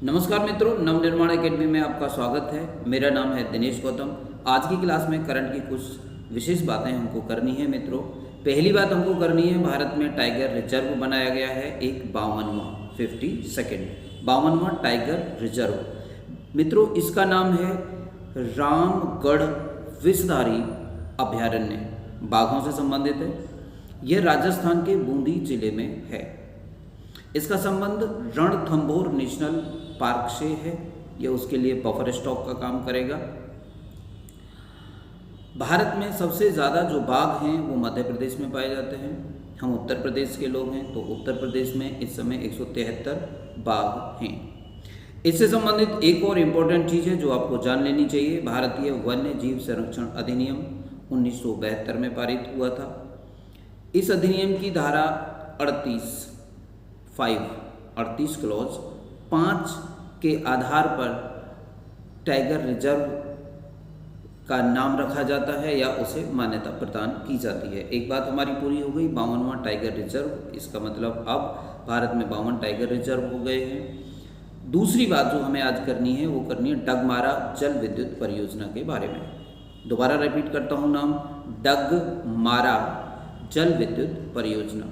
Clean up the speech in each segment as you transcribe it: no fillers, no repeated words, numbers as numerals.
नमस्कार मित्रों, नवनिर्माण एकेडमी में आपका स्वागत है। मेरा नाम है दिनेश गौतम। आज की क्लास में करंट की कुछ विशेष बातें हमको करनी है मित्रों। पहली बात हमको करनी है, भारत में टाइगर रिजर्व बनाया गया है एक 52वां टाइगर रिजर्व। मित्रों, इसका नाम है रामगढ़ विषधारी अभयारण्य, बाघों से संबंधित है। यह राजस्थान के बूंदी जिले में है। इसका संबंध रणथंभौर नेशनल पार्क से है। यह उसके लिए बफर स्टॉक का काम करेगा। भारत में सबसे ज़्यादा जो बाघ हैं वो मध्य प्रदेश में पाए जाते हैं। हम उत्तर प्रदेश के लोग हैं, तो उत्तर प्रदेश में इस समय 173 बाघ हैं। इससे संबंधित एक और इम्पोर्टेंट चीज़ है जो आपको जान लेनी चाहिए। भारतीय वन्य जीव संरक्षण अधिनियम 1972 में पारित हुआ था। इस अधिनियम की धारा 38 क्लॉज 5 के आधार पर टाइगर रिजर्व का नाम रखा जाता है या उसे मान्यता प्रदान की जाती है। एक बात हमारी पूरी हो गई, 52वां टाइगर रिजर्व। इसका मतलब अब भारत में 52 टाइगर रिजर्व हो गए हैं। दूसरी बात जो हमें आज करनी है वो करनी है डगमारा जल विद्युत परियोजना के बारे में। दोबारा रिपीट करता हूँ नाम, डगमारा जल विद्युत परियोजना।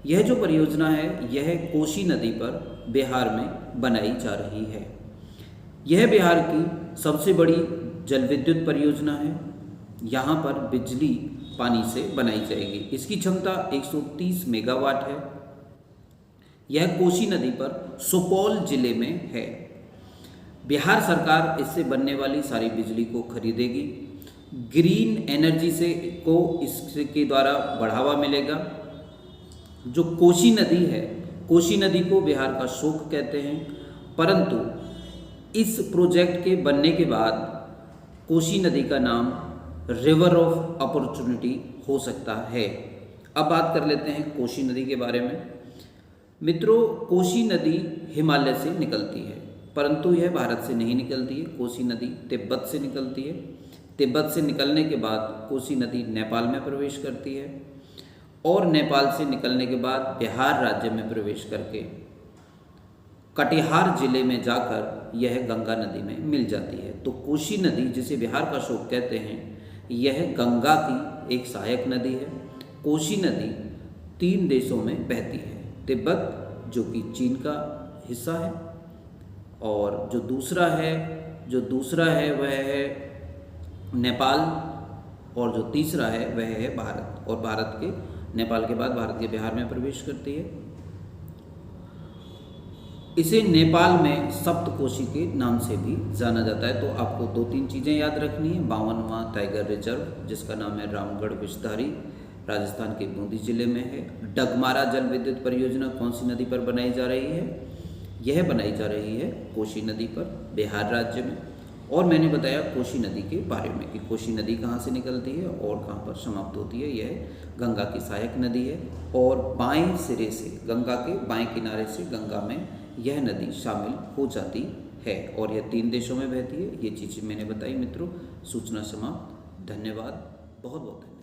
यह जो परियोजना है यह कोसी नदी पर बिहार में बनाई जा रही है। यह बिहार की सबसे बड़ी जल विद्युत परियोजना है। यहाँ पर बिजली पानी से बनाई जाएगी। इसकी क्षमता 130 मेगावाट है। यह कोसी नदी पर सुपौल जिले में है। बिहार सरकार इससे बनने वाली सारी बिजली को खरीदेगी। ग्रीन एनर्जी से को इसके द्वारा बढ़ावा मिलेगा। जो कोसी नदी है, कोसी नदी को बिहार का शोक कहते हैं, परंतु इस प्रोजेक्ट के बनने के बाद कोसी नदी का नाम रिवर ऑफ अपॉर्चुनिटी हो सकता है। अब बात कर लेते हैं कोसी नदी के बारे में। मित्रों, कोसी नदी हिमालय से निकलती है, परंतु यह भारत से नहीं निकलती है। कोसी नदी तिब्बत से निकलती है। तिब्बत से निकलने के बाद कोसी नदी नेपाल में प्रवेश करती है और नेपाल से निकलने के बाद बिहार राज्य में प्रवेश करके कटिहार जिले में जाकर यह गंगा नदी में मिल जाती है। तो कोसी नदी, जिसे बिहार का शोक कहते हैं, यह गंगा की एक सहायक नदी है। कोसी नदी 3 देशों में बहती है। तिब्बत, जो कि चीन का हिस्सा है, और जो दूसरा है वह है नेपाल, और जो तीसरा है वह है भारत। और भारत के नेपाल के बाद भारत के बिहार में प्रवेश करती है। इसे नेपाल में सप्तकोशी के नाम से भी जाना जाता है। तो आपको 2-3 चीज़ें याद रखनी है। 52वां टाइगर रिजर्व, जिसका नाम है रामगढ़ विषधारी, राजस्थान के बूंदी जिले में है। डगमारा जल विद्युत परियोजना कौन सी नदी पर बनाई जा रही है? यह बनाई जा रही है कोसी नदी पर, बिहार राज्य में। और मैंने बताया कोसी नदी के बारे में कि कोसी नदी कहाँ से निकलती है और कहाँ पर समाप्त होती है। यह गंगा की सहायक नदी है और बाएं सिरे से, गंगा के बाएं किनारे से गंगा में यह नदी शामिल हो जाती है और यह 3 देशों में बहती है। ये चीज़ें मैंने बताई मित्रों। सूचना समाप्त। धन्यवाद, बहुत बहुत धन्यवाद।